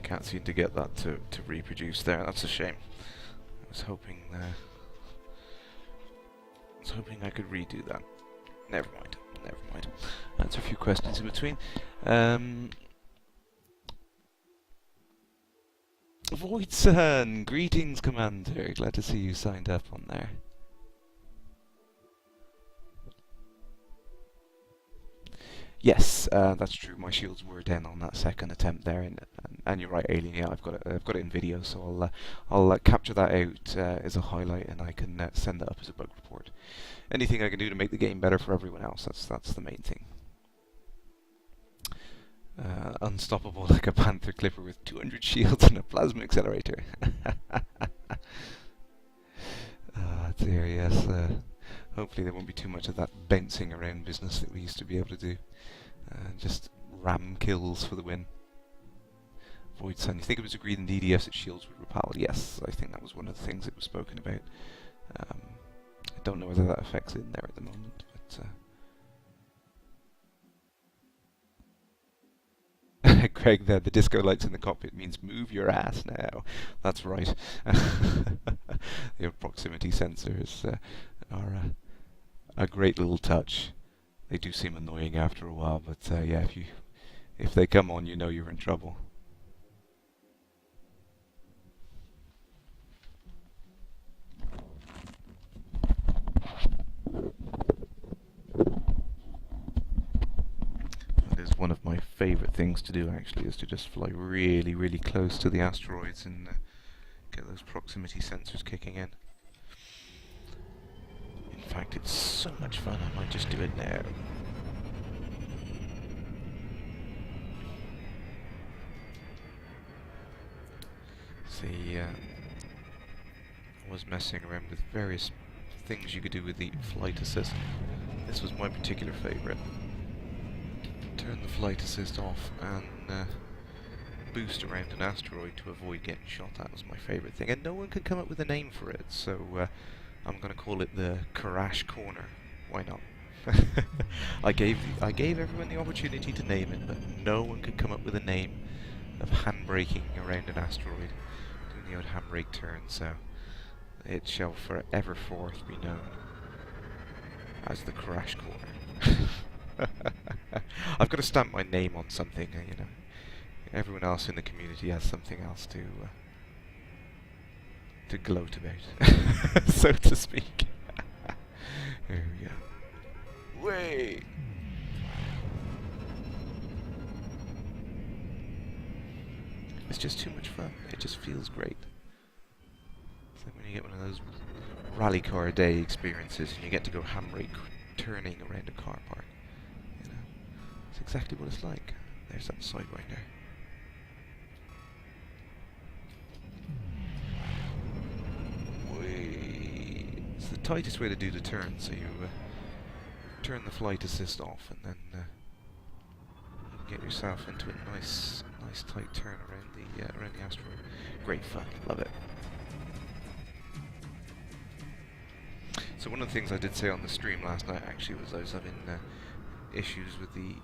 can't seem to get that to reproduce there. That's a shame. I was hoping I could redo that. Never mind. Never mind. Answer a few questions in between. Voidson, greetings, Commander. Glad to see you signed up on there. Yes, that's true. My shields were down on that second attempt there, and you're right, Alien. Yeah, I've got it in video, so I'll capture that out as a highlight, and I can send that up as a bug report. Anything I can do to make the game better for everyone else, that's the main thing. Unstoppable like a Panther Clipper with 200 shields and a plasma accelerator. Dear, yes. Hopefully there won't be too much of that bouncing around business that we used to be able to do. Just ram kills for the win. Void Sun, you think it was agreed in DDS that shields would repel? Yes, I think that was one of the things that was spoken about. I don't know whether that affects in there at the moment, but... Greg there, the disco lights in the cockpit means move your ass now. That's right. The proximity sensors are a great little touch. They do seem annoying after a while, but yeah, if they come on, you know you're in trouble. That is one of my favourite things to do, actually, is to just fly really, really close to the asteroids and get those proximity sensors kicking in. In fact, it's so much fun, I might just do it now. See, I was messing around with various things you could do with the flight assist. This was my particular favourite. Turn the flight assist off and boost around an asteroid to avoid getting shot. That was my favourite thing, and no one could come up with a name for it, so I'm going to call it the Kerrash Corner. Why not? I gave everyone the opportunity to name it, but no one could come up with a name of handbraking around an asteroid, doing the old handbrake turn, so it shall foreverforth be known as the Kerrash Corner. I've got to stamp my name on something, you know. Everyone else in the community has something else to gloat about, so to speak. There we go. Way. It's just too much fun. It just feels great. It's like when you get one of those rally car day experiences and you get to go handbrake turning around a car park. You know, it's exactly what it's like. There's that sidewinder. It's the tightest way to do the turn, so you turn the flight assist off and then you can get yourself into a nice tight turn around the asteroid. Great fun, love it. So one of the things I did say on the stream last night actually was I was having issues with the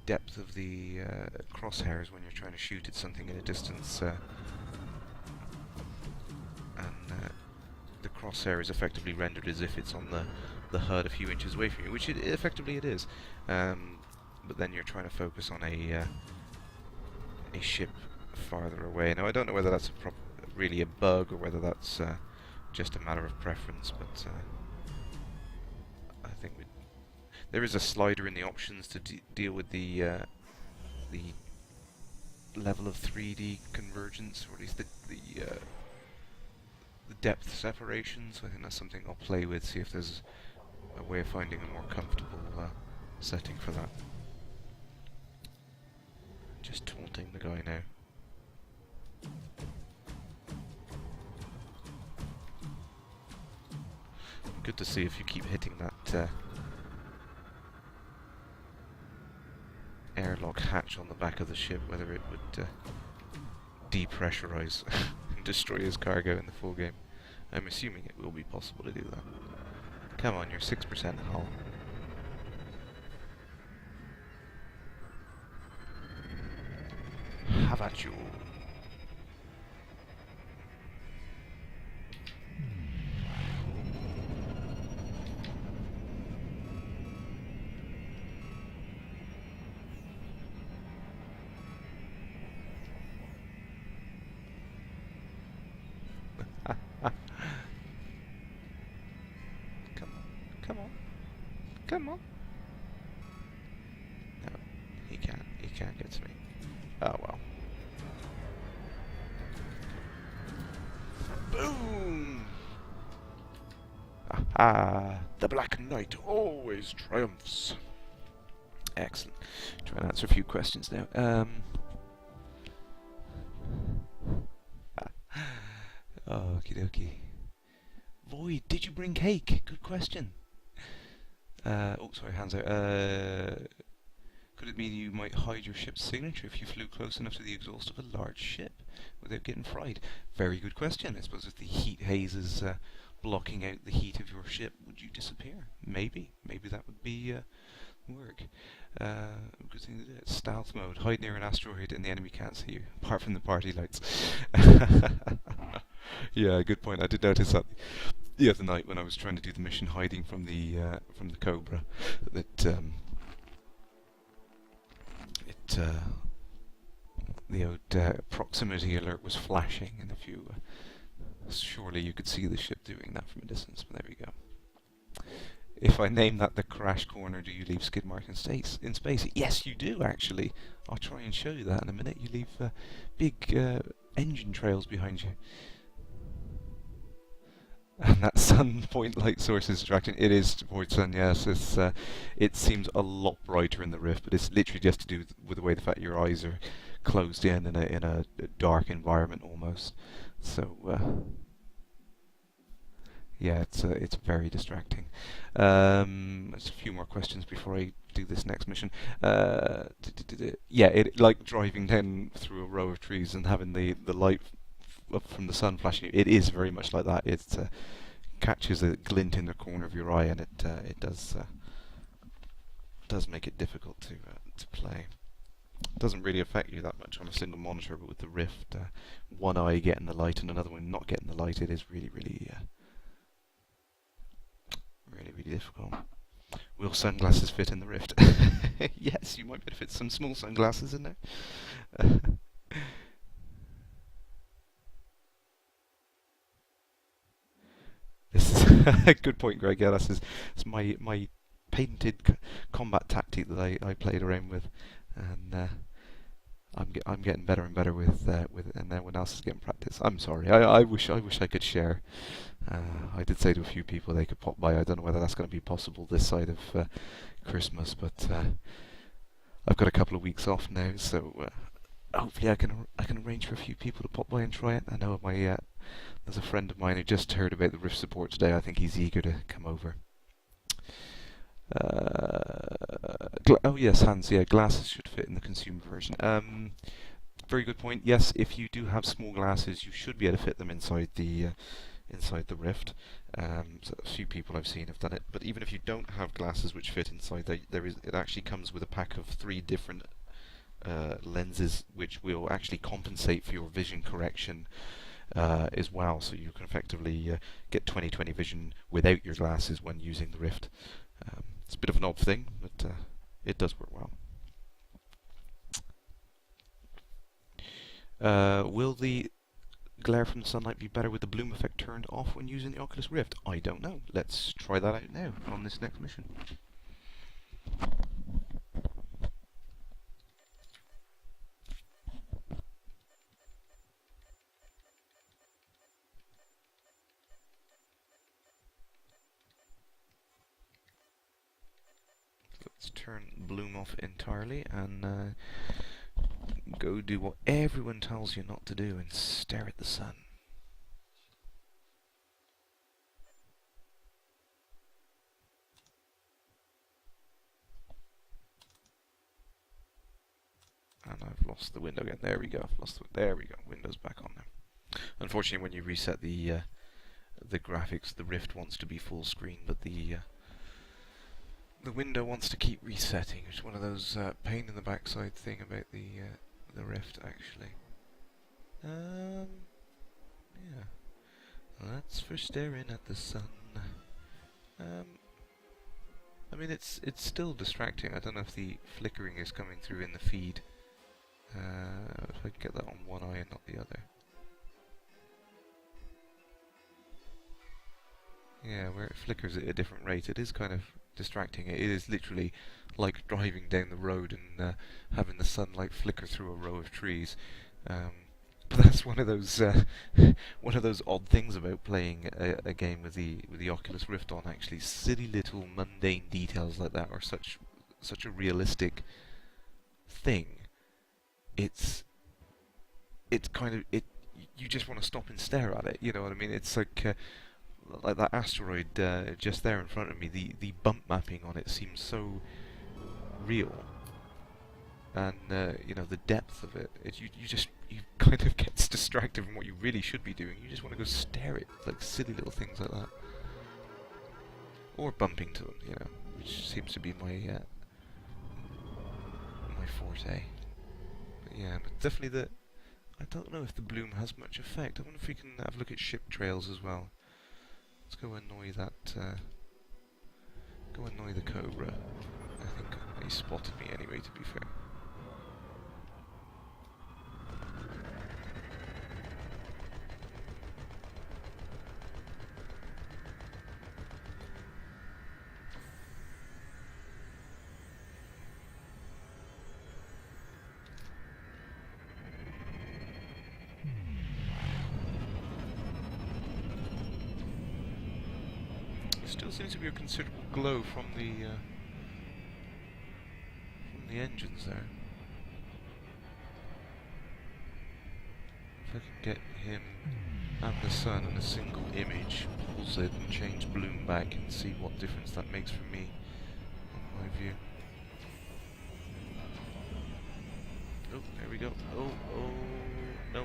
depth of the crosshairs when you're trying to shoot at something at a distance, and the crosshair is effectively rendered as if it's on the HUD a few inches away from you, which effectively it is. But then you're trying to focus on a ship farther away. Now I don't know whether that's really a bug or whether that's just a matter of preference, but I think there is a slider in the options to deal with the level of 3D convergence, or at least the depth separation. So I think that's something I'll play with, see if there's a way of finding a more comfortable setting for that. Just taunting the guy now. Good to see if you keep hitting that airlock hatch on the back of the ship, whether it would depressurize and destroy his cargo in the full game. I'm assuming it will be possible to do that. Come on, you're 6% hull. Have at you. Come on, come on, come on. No, he can't get to me. Oh well. Boom! Aha! The Black Knight always triumphs. Excellent. Try and answer a few questions now. Okie dokie. Void, did you bring cake? Good question. Oh, sorry, hands out. Could it mean you might hide your ship's signature if you flew close enough to the exhaust of a large ship without getting fried? Very good question. I suppose if the heat haze is blocking out the heat of your ship, would you disappear? Maybe. Maybe that would be work. Good thing to do. Stealth mode. Hide near an asteroid and the enemy can't see you, apart from the party lights. Yeah, good point. I did notice that the other night when I was trying to do the mission hiding from the Cobra, that the old proximity alert was flashing, and if you surely you could see the ship doing that from a distance. But there we go. If I name that the crash corner, do you leave skid marks in space? Yes, you do actually. I'll try and show you that in a minute. You leave big engine trails behind you. And that sun point light source is distracting. It is towards sun, yes. It's, it seems a lot brighter in the Rift, but it's literally just to do with the way the fact your eyes are closed in a dark environment almost. So yeah, it's very distracting. There's a few more questions before I do this next mission. Yeah, it like driving down through a row of trees and having the light from the sun flashing. It is very much like that. It catches a glint in the corner of your eye, and it does make it difficult to play. It doesn't really affect you that much on a single monitor, but with the Rift, one eye getting the light and another one not getting the light, it is really difficult. Will sunglasses fit in the Rift? Yes, you might be able to fit some small sunglasses in there. This is a good point, Greg. Yeah, it's my patented combat tactic that I played around with, and I'm getting better and better with and everyone else is getting practice. I'm sorry. I wish I could share. I did say to a few people they could pop by. I don't know whether that's going to be possible this side of Christmas, but I've got a couple of weeks off now, so hopefully I can arrange for a few people to pop by and try it. I know there's a friend of mine who just heard about the Rift support today. I think he's eager to come over. Oh yes, Hans. Yeah, glasses should fit in the consumer version. Very good point. Yes, if you do have small glasses, you should be able to fit them inside the Rift. So a few people I've seen have done it. But even if you don't have glasses which fit inside, it actually comes with a pack of 3 different lenses which will actually compensate for your vision correction as well. So you can effectively get 20/20 vision without your glasses when using the Rift. It's a bit of an odd thing, but it does work well. Will the glare from the sunlight be better with the bloom effect turned off when using the Oculus Rift? I don't know. Let's try that out now on this next mission. Let's turn bloom off entirely and go do what everyone tells you not to do and stare at the sun. And I've lost the window again. There we go. There we go. Window's back on now. Unfortunately, when you reset the graphics, the Rift wants to be full screen, but the window wants to keep resetting. It's one of those pain in the backside thing about the the rift, actually. Yeah. That's for staring at the sun. I mean, it's still distracting. I don't know if the flickering is coming through in the feed. If I can get that on one eye and not the other. Yeah, where it flickers at a different rate, it is kind of distracting. It is literally like driving down the road and having the sunlight flicker through a row of trees. But that's one of those odd things about playing a game with the Oculus Rift on. Actually, silly little mundane details like that are such a realistic thing. It's kind of you just want to stop and stare at it. You know what I mean? It's like that asteroid just there in front of me. The bump mapping on it seems so real. And you know, the depth of it, you kind of gets distracted from what you really should be doing. You just want to go stare at like silly little things like that, or bumping to them, you know, which seems to be my my forte. But yeah, but definitely I don't know if the bloom has much effect. I wonder if we can have a look at ship trails as well. Let's go annoy that. Go annoy the cobra. I think he spotted me anyway, to be fair. Still seems to be a considerable glow from the engines there. If I can get him and the sun in a single image, pulse it and change bloom back and see what difference that makes for me on my view. Oh, there we go. Oh, no,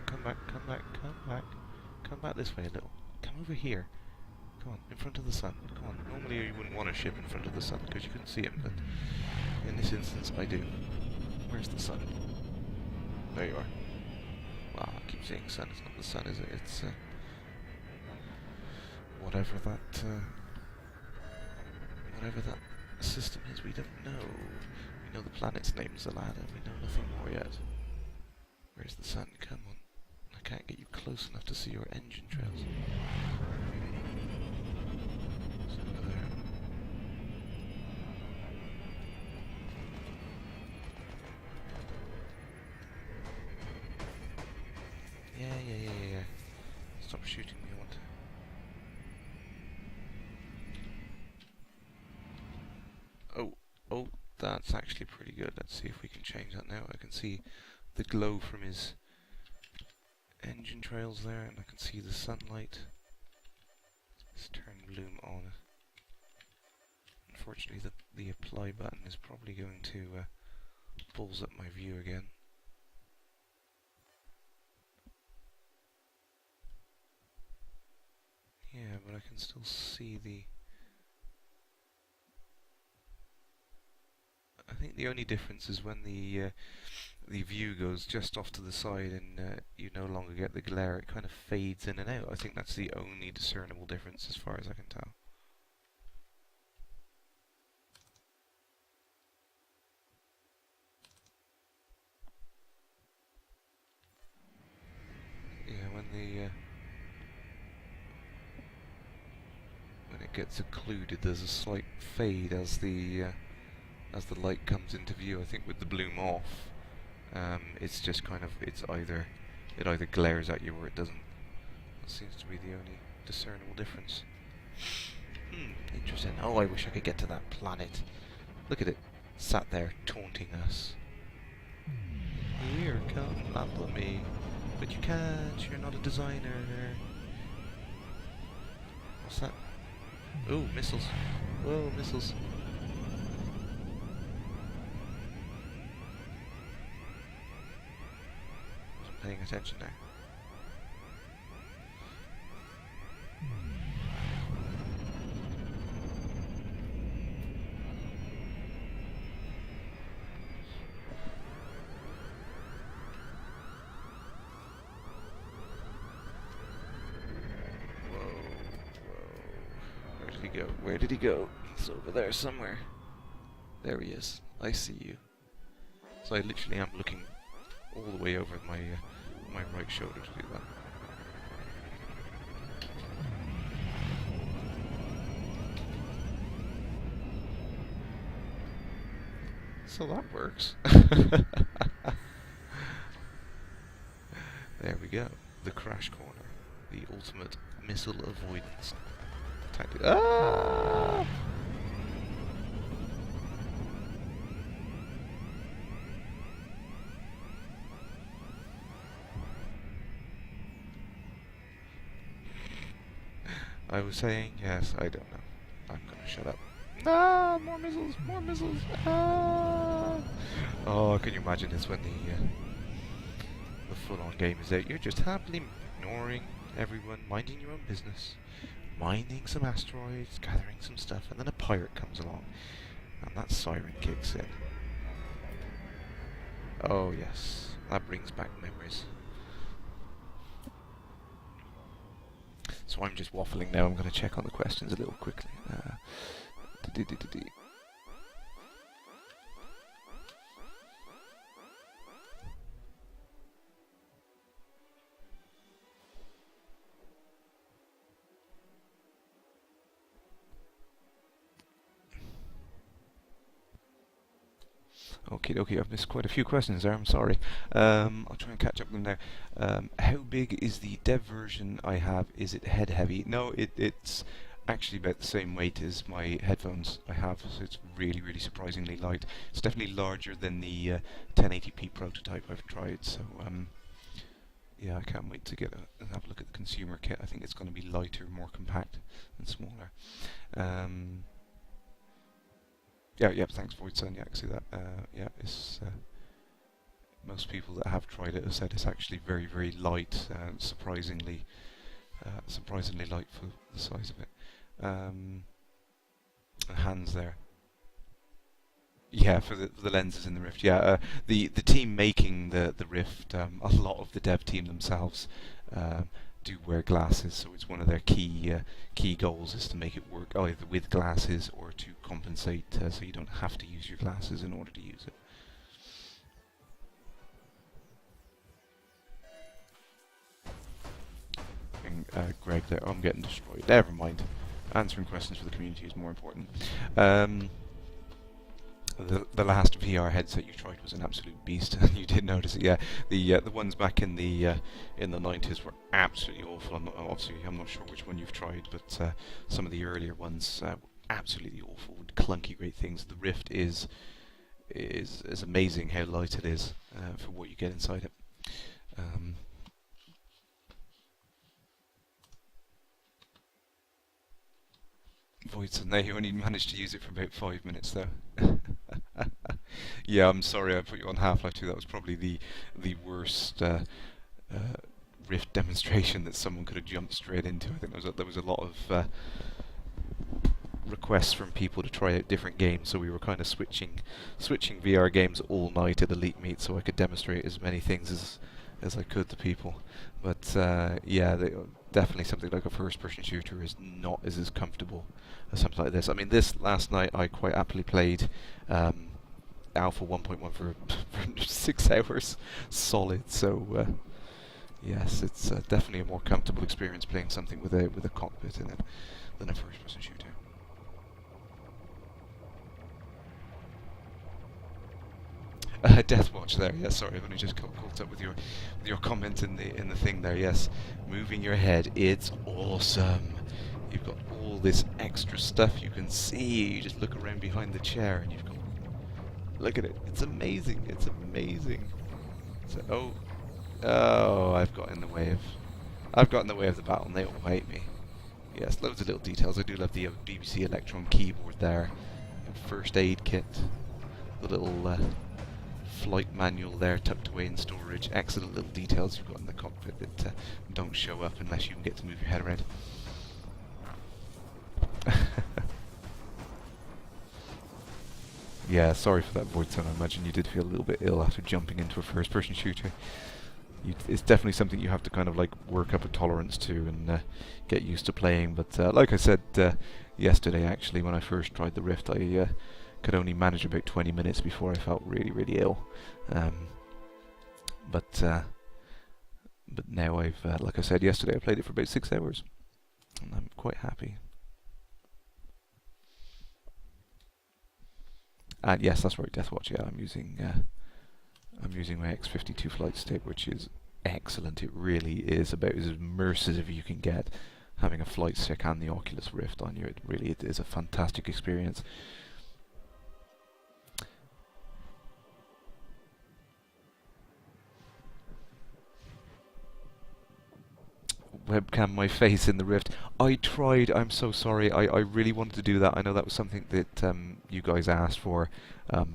come back, come back this way a little. Come over here. Come on, in front of the sun. Come on. Normally you wouldn't want a ship in front of the sun because you couldn't see him, but in this instance I do. Where's the sun? There you are. Wow, I keep saying sun. It's not the sun, is it? It's whatever that system is. We don't know. We know the planet's name's Alada. We know nothing more yet. Where's the sun? Come on. I can't get you close enough to see your engine trails. Yeah. Stop shooting me, I want to... Oh, that's actually pretty good. Let's see if we can change that now. I can see the glow from his engine trails there, and I can see the sunlight. Let's turn bloom on. Unfortunately, the apply button is probably going to balls up my view again. Yeah, but I can still see I think the only difference is when the view goes just off to the side and you no longer get the glare. It kind of fades in and out. I think that's the only discernible difference as far as I can tell. Yeah, when it gets occluded, there's a slight fade as the light comes into view. I think with the bloom off, it's just kind of it either glares at you or it doesn't. That seems to be the only discernible difference. Interesting. Oh, I wish I could get to that planet. Look at it, sat there taunting us. Here, come land on me. But you can't. You're not a designer. What's that? Oh, missiles. Whoa, missiles. Wasn't paying attention there. he go? Where did he go? He's over there somewhere. There he is. I see you. So I literally am looking all the way over my my right shoulder to do that. So that works. There we go. The crash corner. The ultimate missile avoidance tactic. Ah! I was saying, yes, I don't know. I'm gonna shut up. Ah, more missiles, more missiles. Ah. Oh, can you imagine this when the full-on game is out? You're just happily ignoring everyone, minding your own business, mining some asteroids, gathering some stuff, and then a pirate comes along, and that siren kicks in. Oh yes, that brings back memories. So I'm just waffling now. I'm going to check on the questions a little quickly. Okay, I've missed quite a few questions there, I'm sorry. I'll try and catch up with them now. How big is the dev version I have? Is it head heavy? No, it's actually about the same weight as my headphones I have, so it's really, really surprisingly light. It's definitely larger than the 1080p prototype I've tried, so yeah, I can't wait to get have a look at the consumer kit. I think it's going to be lighter, more compact, and smaller. Yeah, thanks Voidson. Yeah, I can see that. Yeah, it's most people that have tried it have said it's actually very, very light, surprisingly light for the size of it. Hands there. Yeah, for the lenses in the Rift. Yeah, the team making the Rift, a lot of the dev team themselves do wear glasses, so it's one of their key goals is to make it work either with glasses or to compensate so you don't have to use your glasses in order to use it. And Greg there, I'm getting destroyed. Never mind. Answering questions for the community is more important. The last VR headset you tried was an absolute beast, and you did notice it. Yeah, the ones back in the 90s were absolutely awful. I'm not sure which one you've tried, but some of the earlier ones were absolutely awful, with clunky great things. The Rift is amazing how light it is for what you get inside it. Voidson, there you only managed to use it for about 5 minutes though. Yeah, I'm sorry I put you on Half-Life 2. That was probably the worst Rift demonstration that someone could have jumped straight into. I think there was a lot of requests from people to try out different games, so we were kind of switching VR games all night at Elite Meet, so I could demonstrate as many things as I could to people. But yeah, definitely something like a first-person shooter is not as comfortable as something like this. I mean, this last night I quite happily played Alpha 1.1 for 6 hours solid. So yes, it's definitely a more comfortable experience playing something with a cockpit in it than a first-person shooter. Deathwatch there. Yes, sorry, I've only just caught up with your comment in the thing there. Yes, moving your head, it's awesome. You've got all this extra stuff you can see. You just look around behind the chair and you've got, look at it. It's amazing. It's amazing. So, oh, I've got in the way of the battle, and they all hate me. Yes, loads of little details. I do love the BBC Electron keyboard there, first aid kit, the little flight manual there tucked away in storage. Excellent little details you've got in the cockpit that don't show up unless you can get to move your head around. Yeah, sorry for that, Voidson. I imagine you did feel a little bit ill after jumping into a first-person shooter. It's definitely something you have to kind of like work up a tolerance to and get used to playing. But like I said, yesterday actually when I first tried the Rift. I could only manage about 20 minutes before I felt really, really ill. Um, but but now I've, like I said yesterday, I played it for about 6 hours, and I'm quite happy. And yes, that's right, Deathwatch. Yeah, I'm using my X52 flight stick, which is excellent. It really is about as immersive as you can get. Having a flight stick and the Oculus Rift on you, it is a fantastic experience. Webcam my face in the Rift. I tried, I'm so sorry, I really wanted to do that. I know that was something that you guys asked for,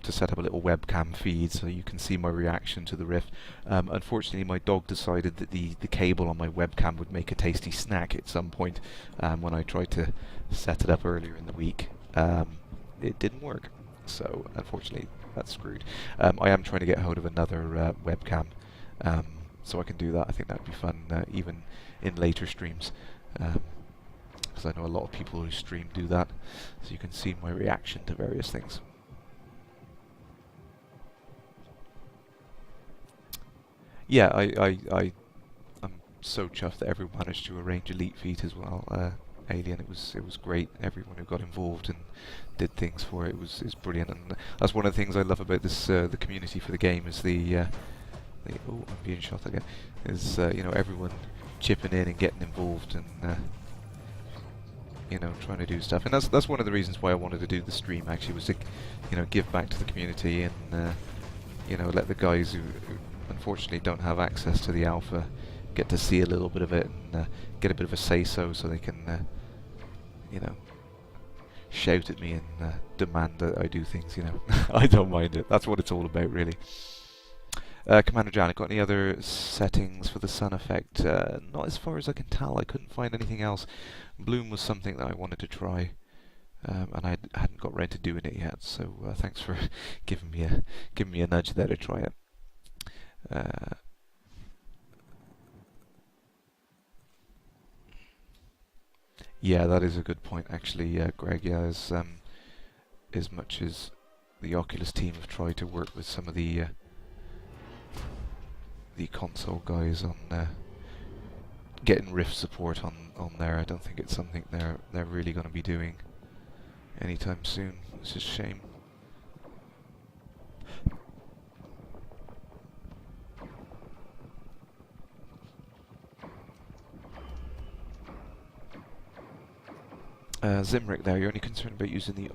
to set up a little webcam feed so you can see my reaction to the Rift. Unfortunately my dog decided that the cable on my webcam would make a tasty snack at some point when I tried to set it up earlier in the week. It didn't work, so unfortunately that's screwed. I am trying to get hold of another webcam so I can do that. I think that would be fun, even in later streams, because I know a lot of people who stream do that, so you can see my reaction to various things. Yeah, I'm so chuffed that everyone managed to arrange Elite Feet as well. Alien, it was great. Everyone who got involved and did things for it is brilliant, and that's one of the things I love about this the community for the game is oh, I'm being shot again. Is everyone chipping in and getting involved and trying to do stuff. And that's one of the reasons why I wanted to do the stream actually, was to give back to the community and let the guys who unfortunately don't have access to the alpha get to see a little bit of it and get a bit of a say-so they can shout at me and demand that I do things. I don't mind it. That's what it's all about, really. Commander Janet, got any other settings for the sun effect? Not as far as I can tell. I couldn't find anything else. Bloom was something that I wanted to try, and I hadn't got around to doing it yet. So thanks for giving me a nudge there to try it. Yeah, that is a good point, actually, Greg. Yeah, as much as the Oculus team have tried to work with some of the console guys on getting Rift support on there, I don't think it's something they're really going to be doing anytime soon. It's a shame. Zimrick there, your only concern about using the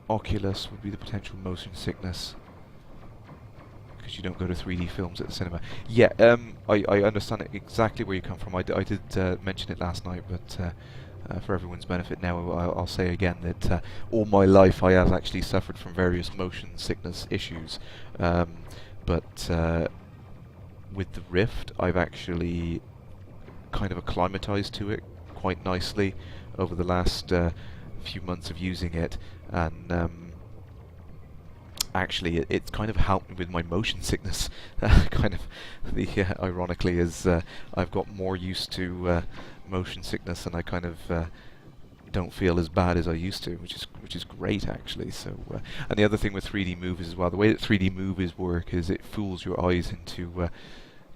Oculus would be the potential motion sickness because you don't go to 3D films at the cinema. Yeah, I understand exactly where you come from. I did mention it last night, but for everyone's benefit now, I'll say again that all my life I have actually suffered from various motion sickness issues. But with the Rift, I've actually kind of acclimatized to it quite nicely over the last few months of using it, and actually it's kind of helped me with my motion sickness. Kind of ironically, is I've got more used to motion sickness, and I kind of don't feel as bad as I used to, which is great actually. So and the other thing with 3D movies as well, the way that 3D movies work is it fools your eyes into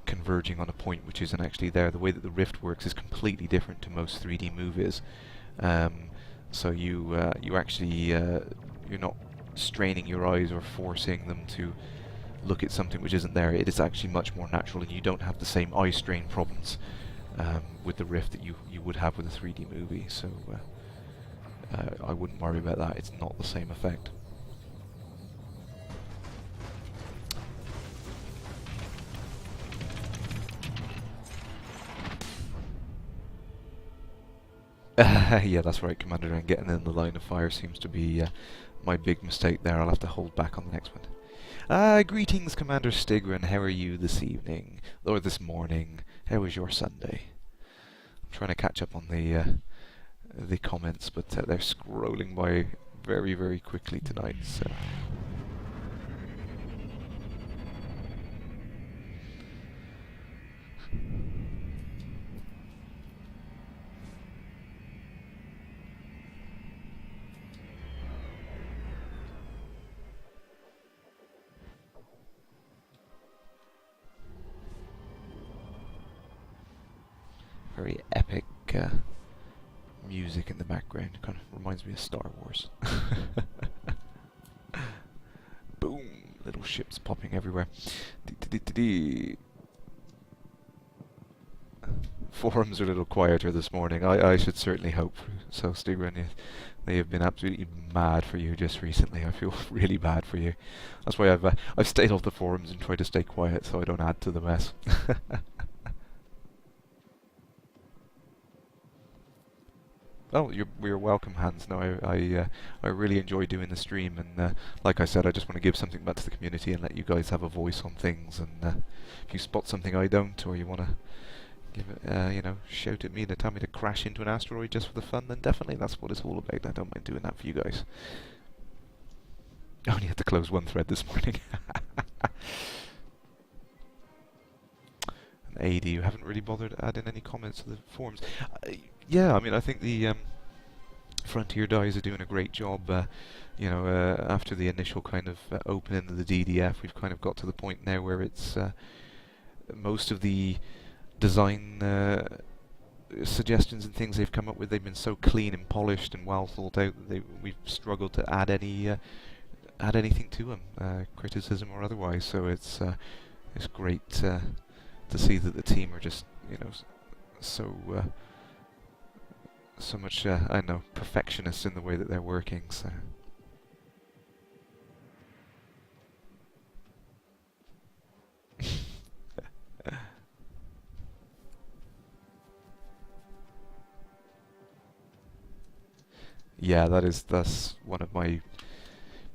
converging on a point which isn't actually there. The way that the Rift works is completely different to most 3D movies. So you actually you're not straining your eyes or forcing them to look at something which isn't there. It is actually much more natural, and you don't have the same eye strain problems with the Rift that you would have with a 3D movie. So I wouldn't worry about that. It's not the same effect. Yeah, that's right, Commander, and getting in the line of fire seems to be my big mistake there. I'll have to hold back on the next one. Greetings, Commander Stigrin. How are you this evening? Or this morning? How was your Sunday? I'm trying to catch up on the comments, but they're scrolling by very, very quickly tonight, so... very epic music in the background. Kind of reminds me of Star Wars. Boom! Little ships popping everywhere. Forums are a little quieter this morning. I should certainly hope so, Stigran. They have been absolutely mad for you just recently. I feel really bad for you. That's why I've stayed off the forums and tried to stay quiet so I don't add to the mess. Oh, you're welcome, Hans. No, I really enjoy doing the stream, and like I said, I just want to give something back to the community and let you guys have a voice on things. And if you spot something I don't, or you want to give it, shout at me to tell me to crash into an asteroid just for the fun, then definitely that's what it's all about. I don't mind doing that for you guys. I only had to close one thread this morning. And AD, you haven't really bothered adding any comments to the forums. Yeah, I mean, I think the Frontier guys are doing a great job. After the initial kind of opening of the DDF, we've kind of got to the point now where it's most of the design suggestions and things they've come up with, they've been so clean and polished and well thought out that we've struggled to add anything to them, criticism or otherwise. So it's great to see that the team are just so much perfectionists in the way that they're working. So. Yeah, that's one of my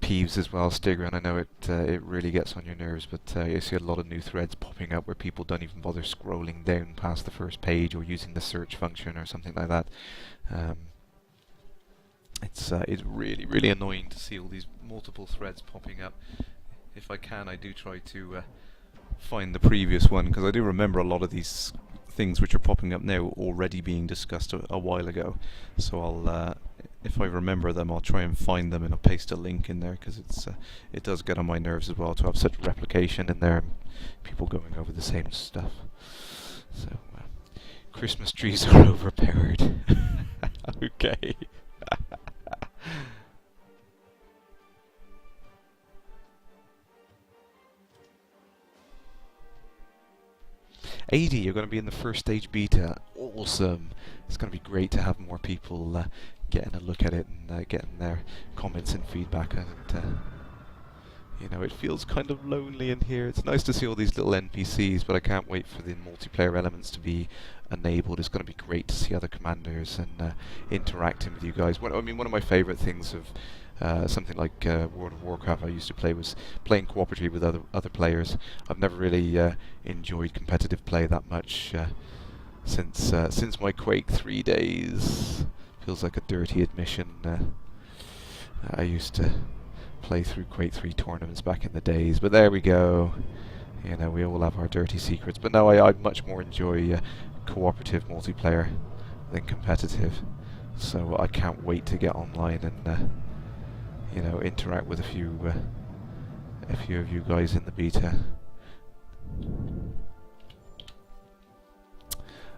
peeves as well, Stigger, and I know it really gets on your nerves, but you see a lot of new threads popping up where people don't even bother scrolling down past the first page or using the search function or something like that. It's really, really annoying to see all these multiple threads popping up. If I can, I do try to find the previous one, because I do remember a lot of these things which are popping up now already being discussed a while ago. So I'll, if I remember them, I'll try and find them and I'll paste a link in there, because it does get on my nerves as well to have such replication in there, people going over the same stuff. So Christmas trees are overpowered. Okay. you're going to be in the first stage beta. Awesome. It's going to be great to have more people getting a look at it and getting their comments and feedback. And it feels kind of lonely in here. It's nice to see all these little NPCs, but I can't wait for the multiplayer elements to be enabled. It's going to be great to see other commanders and interacting with you guys. One of my favourite things of something like World of Warcraft I used to play was playing cooperatively with other players. I've never really enjoyed competitive play that much since my Quake 3 days. Feels like a dirty admission. I used to play through Quake 3 tournaments back in the days, but there we go. We all have our dirty secrets. But no, I much more enjoy cooperative multiplayer than competitive. So I can't wait to get online and interact with a few of you guys in the beta.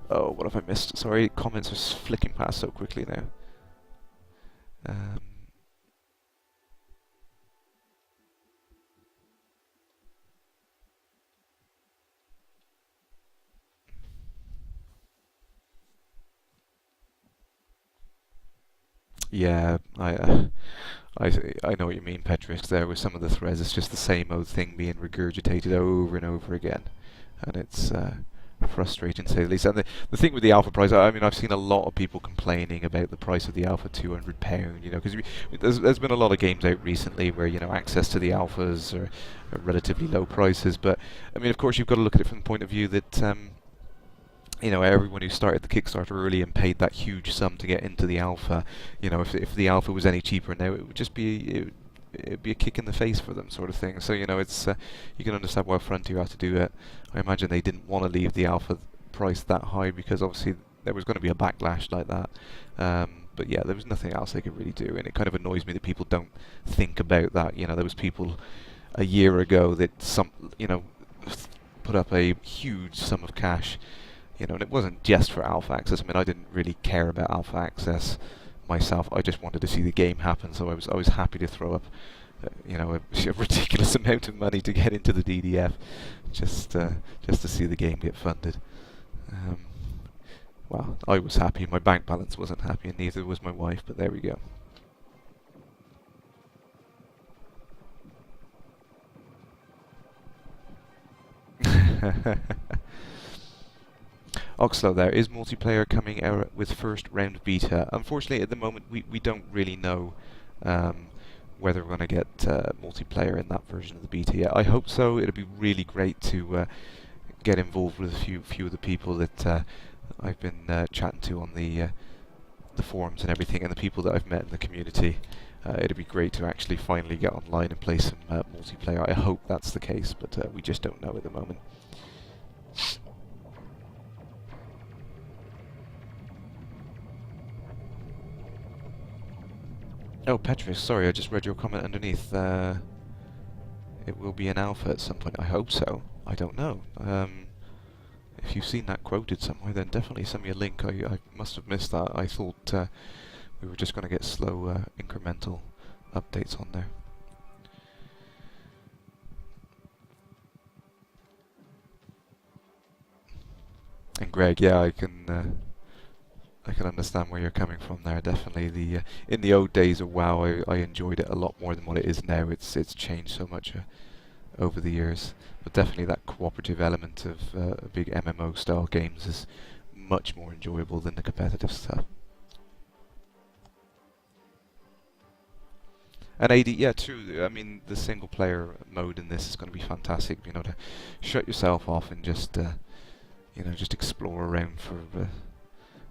Oh, what have I missed? Sorry, comments are flicking past so quickly now. Yeah, I know what you mean, Petrus. There with some of the threads, it's just the same old thing being regurgitated over and over again, and it's frustrating to say the least. And the thing with the alpha price, I mean, I've seen a lot of people complaining about the price of the alpha, £200. Because there's been a lot of games out recently where access to the alphas are relatively low prices. But I mean, of course, you've got to look at it from the point of view that everyone who started the Kickstarter early and paid that huge sum to get into the alpha, if the alpha was any cheaper now, it would just be it'd be a kick in the face for them, sort of thing. So it's you can understand why Frontier had to do it. I imagine they didn't want to leave the alpha price that high because obviously there was going to be a backlash like that. But yeah, there was nothing else they could really do, and it kind of annoys me that people don't think about that. There was people a year ago that put up a huge sum of cash, you know, and it wasn't just for alpha access. I mean, I didn't really care about alpha access myself. I just wanted to see the game happen, so I was happy to throw up, you know, a ridiculous amount of money to get into the DDF, just to see the game get funded. Well, I was happy. My bank balance wasn't happy, and neither was my wife. But there we go. Oxlow, there is multiplayer coming out with first round beta. Unfortunately, at the moment, we don't really know whether we're going to get multiplayer in that version of the beta yet. I hope so. It'd be really great to get involved with a few of the people that I've been chatting to on the forums and everything, and the people that I've met in the community. It'd be great to actually finally get online and play some multiplayer. I hope that's the case, but we just don't know at the moment. Oh, Petrus, sorry, I just read your comment underneath. It will be an alpha at some point. I hope so. I don't know. If you've seen that quoted somewhere, then definitely send me a link. I must have missed that. I thought we were just going to get slow, incremental updates on there. And Greg, yeah, I can understand where you're coming from there. Definitely, in the old days of WoW, I enjoyed it a lot more than what it is now. It's changed so much over the years, but definitely that cooperative element of big MMO style games is much more enjoyable than the competitive stuff. And AD, yeah, true. I mean, the single player mode in this is going to be fantastic. You know, to shut yourself off and just you know, just explore around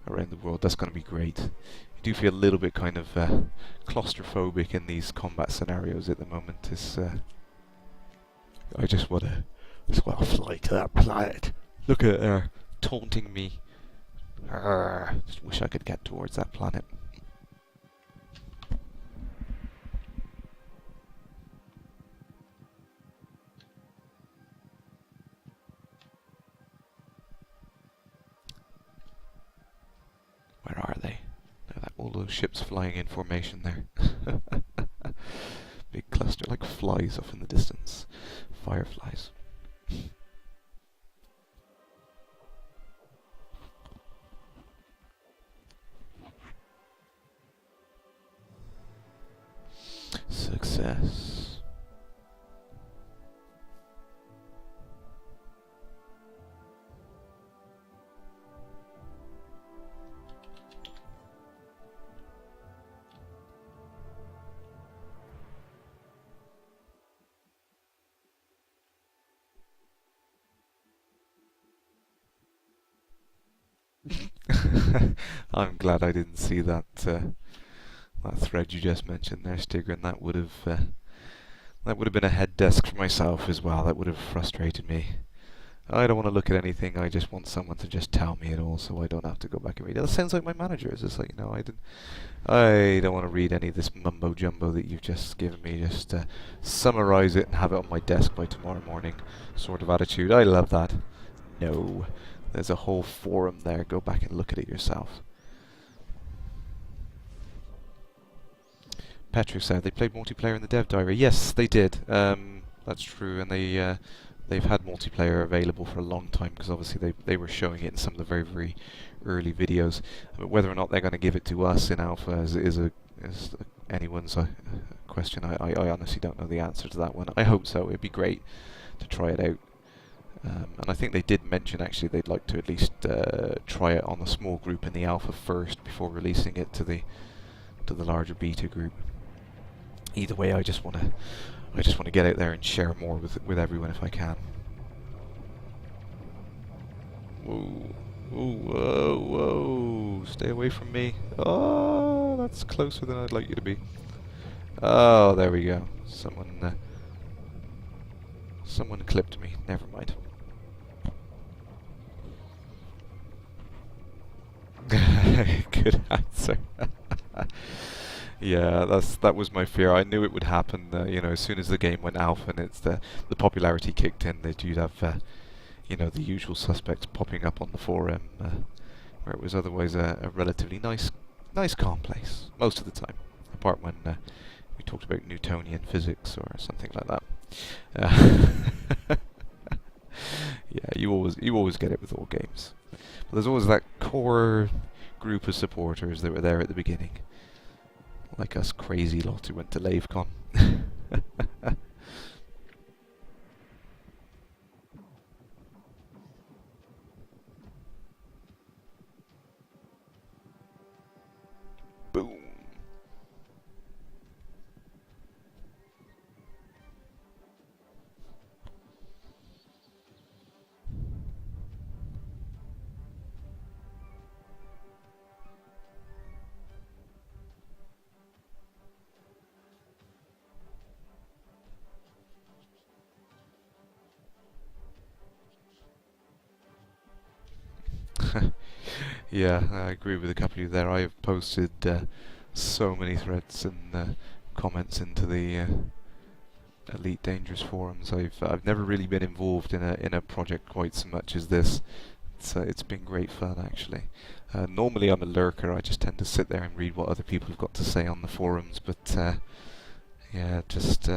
around the world. That's going to be great. You do feel a little bit kind of claustrophobic in these combat scenarios at the moment. I just want to fly to that planet. Look at her taunting me. Just wish I could get towards that planet. Where are they? All those ships flying in formation there. Big cluster, like flies off in the distance. Fireflies. Success. I'm glad I didn't see that that thread you just mentioned there, Stigrin. That would have been a head desk for myself as well. That would have frustrated me. I don't want to look at anything. I just want someone to just tell me it all, so I don't have to go back and read it. That sounds like my manager. It's just like, you know, I don't want to read any of this mumbo jumbo that you've just given me. Just summarize it and have it on my desk by tomorrow morning, sort of attitude. I love that. No, there's a whole forum there. Go back and look at it yourself. Petru said they played multiplayer in the dev diary. Yes, they did. That's true, and they've had multiplayer available for a long time because obviously they were showing it in some of the very early videos. But whether or not they're going to give it to us in alpha is anyone's question. I honestly don't know the answer to that one. I hope so. It'd be great to try it out. And I think they did mention actually they'd like to at least try it on a small group in the alpha first before releasing it to the larger beta group. Either way, I just want to get out there and share more with everyone if I can. Whoa, whoa, whoa! Stay away from me. Oh, that's closer than I'd like you to be. Oh, there we go. Someone clipped me. Never mind. Good answer. Yeah, that was my fear. I knew it would happen. You know, as soon as the game went alpha and the popularity kicked in, that you know, the usual suspects popping up on the forum, where it was otherwise a relatively nice, calm place most of the time, apart when we talked about Newtonian physics or something like that. Yeah, you always get it with all games. But there's always that core group of supporters that were there at the beginning, like us crazy lot who went to LaveCon. Boom. Yeah, I agree with a couple of you there. I have posted so many threads and comments into the Elite Dangerous forums. I've never really been involved in a project quite so much as this. It's been great fun actually. Normally I'm a lurker. I just tend to sit there and read what other people have got to say on the forums. But yeah, just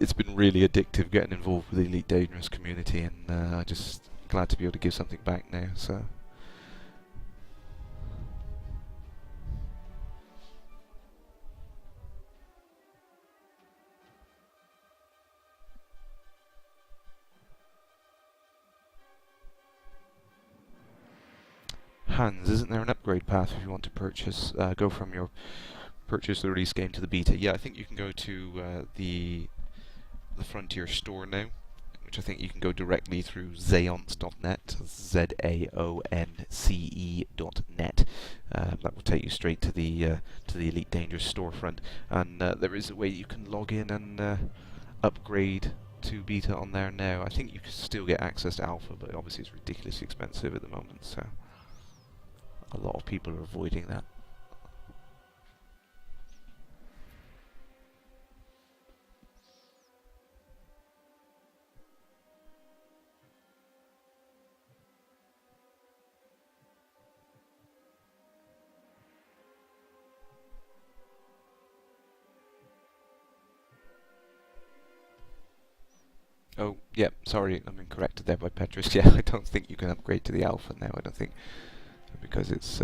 it's been really addictive getting involved with the Elite Dangerous community, and I'm just glad to be able to give something back now. So. Hans, isn't there an upgrade path if you want to go from your purchase the release game to the beta? Yeah, I think you can go to the Frontier store now, which I think you can go directly through zaonce.net, zaonce.net. That will take you straight to the Elite Dangerous storefront, and there is a way you can log in and upgrade to beta on there now. I think you can still get access to alpha, but obviously it's ridiculously expensive at the moment, so a lot of people are avoiding that. Oh, yeah, sorry, I'm incorrected there by Petrus. Yeah, I don't think you can upgrade to the alpha now, I don't think, because it's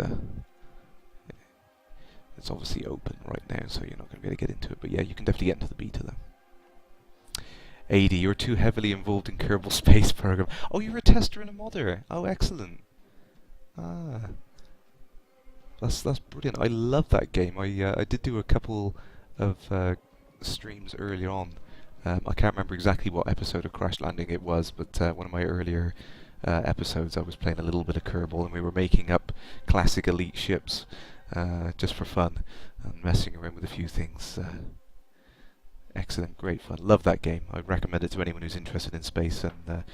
obviously open right now, so you're not going to be able to get into it. But yeah, you can definitely get into the beta though. 80, you're too heavily involved in Kerbal Space Program. Oh, you're a tester and a modder. Oh, excellent. Ah, that's brilliant. I love that game. I did do a couple of streams earlier on. I can't remember exactly what episode of Kerrash Landing it was, but one of my earlier episodes I was playing a little bit of Kerbal, and we were making up classic elite ships just for fun and messing around with a few things. Excellent, great fun. Love that game. I recommend it to anyone who's interested in space, and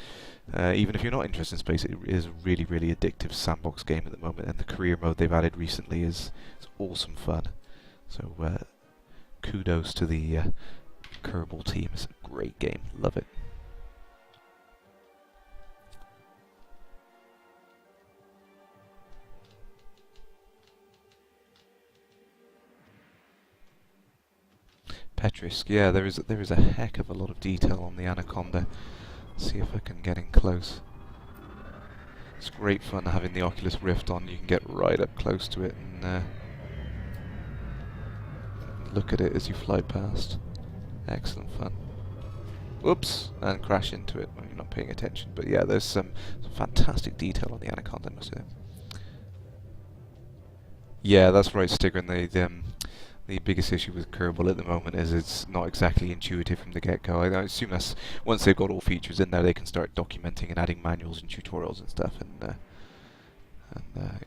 even if you're not interested in space, it is a really, really addictive sandbox game at the moment, and the career mode they've added recently is awesome fun. So kudos to the Kerbal team. It's a great game. Love it. Petrisk, yeah, there is a heck of a lot of detail on the Anaconda. Let's see if I can get in close. It's great fun having the Oculus Rift on. You can get right up close to it and look at it as you fly past. Excellent fun. Whoops, and crash into it when you're not paying attention. But yeah, there's some fantastic detail on the Anaconda, I must say. Yeah, that's right, Stigger. The biggest issue with Kerbal at the moment is it's not exactly intuitive from the get-go. I assume that's once they've got all features in there, they can start documenting and adding manuals and tutorials and stuff, and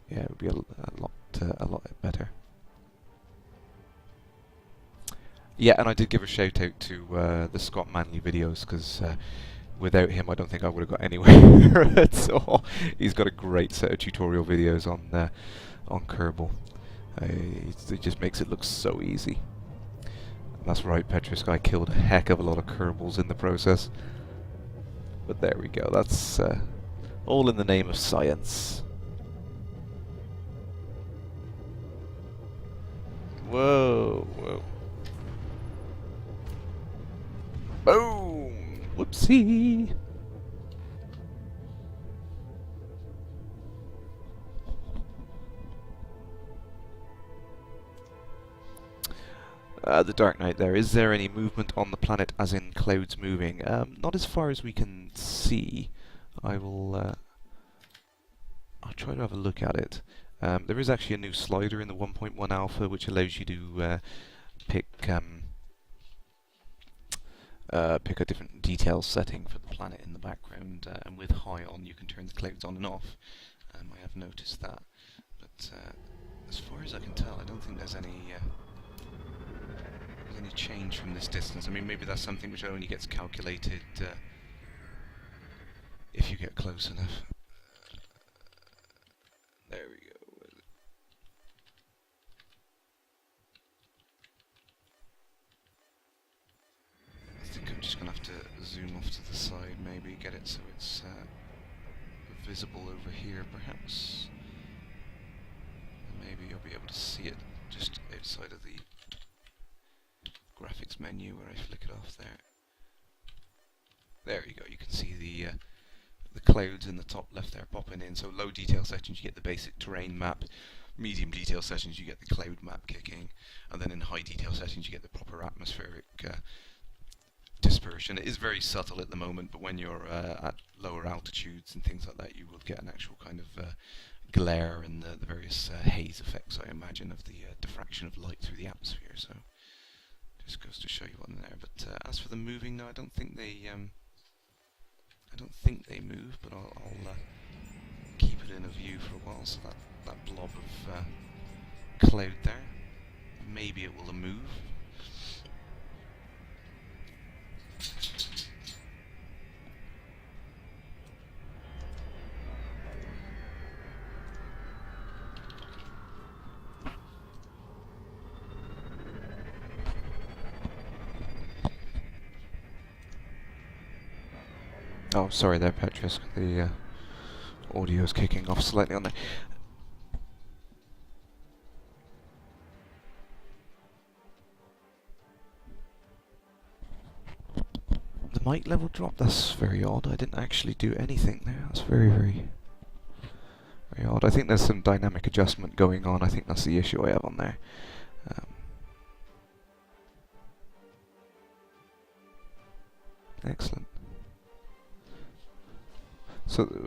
yeah, it would be a lot better. Yeah, and I did give a shout out to the Scott Manley videos, because without him I don't think I would have got anywhere at all. He's got a great set of tutorial videos on Kerbal. It just makes it look so easy. And that's right, Petrisk, I killed a heck of a lot of Kerbals in the process. But there we go. That's all in the name of science. Whoa, whoa. Boom! Whoopsie! The Dark Knight there. Is there any movement on the planet, as in clouds moving? Not as far as we can see. I'll try to have a look at it. There is actually a new slider in the 1.1 alpha which allows you to pick a different detail setting for the planet in the background, and with high on you can turn the clouds on and off. I have noticed that, but as far as I can tell, I don't think there's any change from this distance. I mean, maybe that's something which only gets calculated if you get close enough. There we go. I think I'm just going to have to zoom off to the side, maybe get it so it's visible over here, perhaps. And maybe you'll be able to see it just outside of the graphics menu where I flick it off there. There you go. You can see the clouds in the top left there popping in. So low detail settings you get the basic terrain map, medium detail settings you get the cloud map kicking, and then in high detail settings you get the proper atmospheric dispersion. It is very subtle at the moment, but when you're at lower altitudes and things like that, you will get an actual kind of glare and the various haze effects, I imagine, of the diffraction of light through the atmosphere. So just goes to show you what's in there. But as for the moving, no, I don't think they move, but I'll keep it in a view for a while. So that blob of cloud there, maybe it will move. Oh, sorry there, Petrus. The audio's kicking off slightly on there. The mic level drop, that's very odd. I didn't actually do anything there. That's very, very, very odd. I think there's some dynamic adjustment going on. I think that's the issue I have on there. Excellent. So there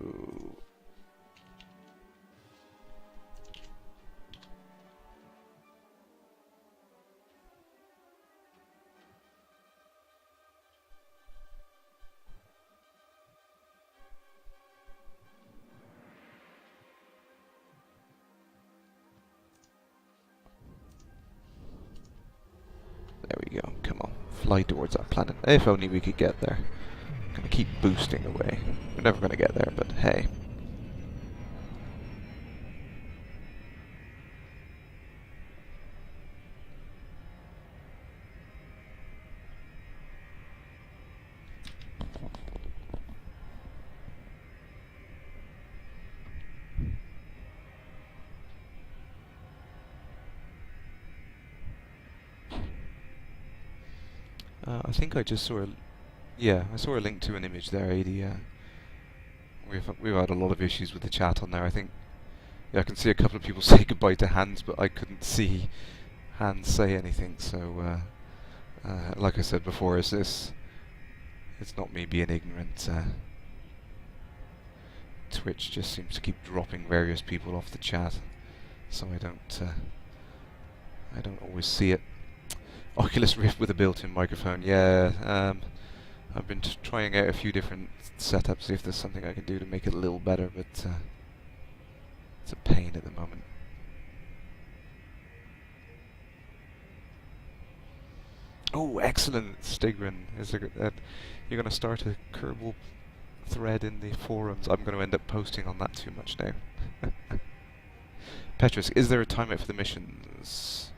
we go. Come on, fly towards that planet. If only we could get there. I'm gonna keep boosting away. We're never gonna get there, but hey. I think I just saw I saw a link to an image there, AD. We've had a lot of issues with the chat on there. I think I can see a couple of people say goodbye to Hans, but I couldn't see Hans say anything. So, like I said before, it's not me being ignorant. Twitch just seems to keep dropping various people off the chat, so I don't always see it. Oculus Rift with a built-in microphone. Yeah, I've been trying out a few different setups, see if there's something I can do to make it a little better, but it's a pain at the moment. Oh, excellent, Stigrin. You're going to start a Kerbal thread in the forums. I'm going to end up posting on that too much now. Petrus, is there a timeout for the missions?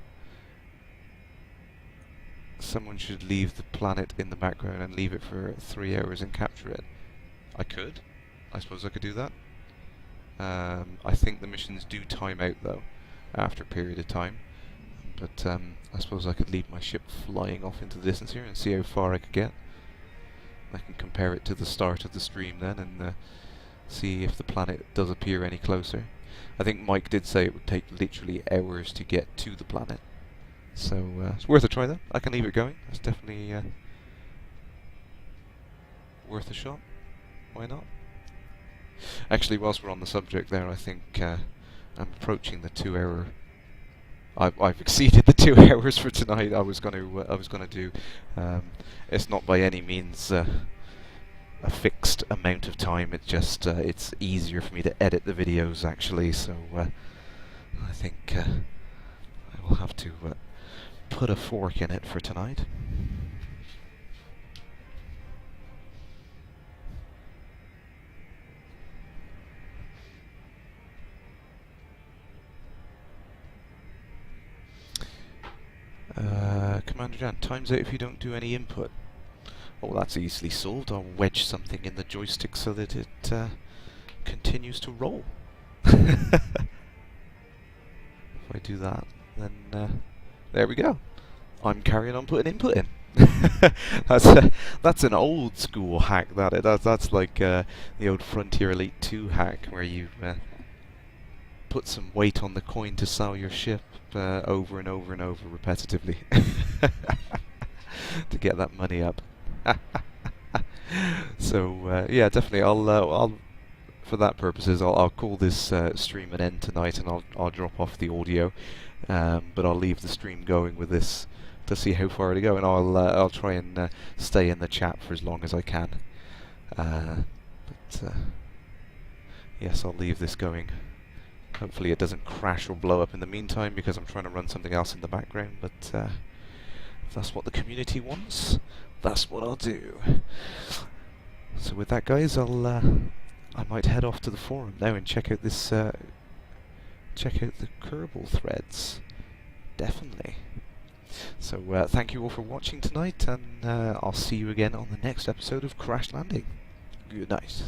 Someone should leave the planet in the background and leave it for 3 hours and capture it. I could. I suppose I could do that. I think the missions do time out though, after a period of time. But I suppose I could leave my ship flying off into the distance here and see how far I could get. I can compare it to the start of the stream then and see if the planet does appear any closer. I think Mike did say it would take literally hours to get to the planet. So it's worth a try though. I can leave it going. It's definitely worth a shot. Why not? Actually, whilst we're on the subject there, I think I'm approaching the 2 hour. I've exceeded the 2 hours for tonight. I was going to do. It's not by any means a fixed amount of time. It's just it's easier for me to edit the videos actually. So I think I will have to put a fork in it for tonight. Commander Jan, time's out if you don't do any input. Oh, that's easily solved. I'll wedge something in the joystick so that it continues to roll. If I do that, then there we go. I'm carrying on putting input in. That's an old school hack. That's like the old Frontier Elite 2 hack where you put some weight on the coin to sell your ship over and over and over repetitively to get that money up. So yeah, definitely. I'll for that purposes, I'll call this stream an end tonight, and I'll drop off the audio, but I'll leave the stream going with this to see how far to go, and I'll try and stay in the chat for as long as I can. But yes, I'll leave this going. Hopefully it doesn't crash or blow up in the meantime, because I'm trying to run something else in the background, but if that's what the community wants, that's what I'll do. So with that, guys, I might head off to the forum now and check out this check out the Kerbal threads. Definitely. So thank you all for watching tonight, and I'll see you again on the next episode of Kerrash Landing. Good night.